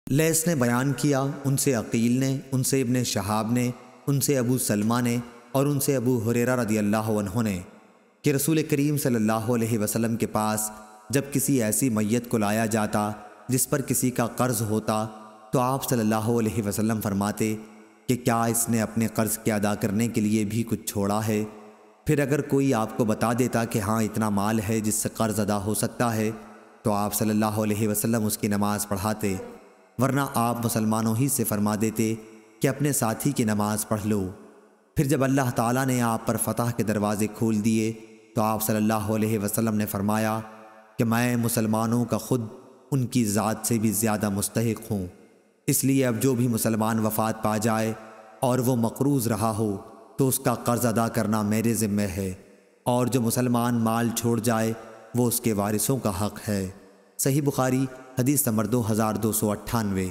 لیث نے بیان کیا، ان سے عقیل نے، ان سے ابن شہاب نے، ان سے ابو سلمہ نے اور ان سے ابو ہریرہ رضی اللہ عنہ نے کہ رسول کریم صلی اللہ علیہ وسلم کے پاس جب کسی ایسی میت کو لایا جاتا جس پر کسی کا قرض ہوتا تو آپ صلی اللہ علیہ وسلم فرماتے کہ کیا اس نے اپنے قرض کے ادا کرنے کے لیے بھی کچھ چھوڑا ہے؟ پھر اگر کوئی آپ کو بتا دیتا کہ ہاں اتنا مال ہے جس سے قرض ادا ہو سکتا ہے تو آپ صلی اللہ علیہ وسلم اس کی نماز پڑھاتے، ورنہ آپ مسلمانوں ہی سے فرما دیتے کہ اپنے ساتھی کی نماز پڑھ لو۔ پھر جب اللہ تعالیٰ نے آپ پر فتح کے دروازے کھول دیے تو آپ صلی اللہ علیہ وسلم نے فرمایا کہ میں مسلمانوں کا خود ان کی ذات سے بھی زیادہ مستحق ہوں، اس لیے اب جو بھی مسلمان وفات پا جائے اور وہ مقروض رہا ہو تو اس کا قرض ادا کرنا میرے ذمہ ہے، اور جو مسلمان مال چھوڑ جائے وہ اس کے وارثوں کا حق ہے۔ صحیح بخاری حدیث نمبر 2298۔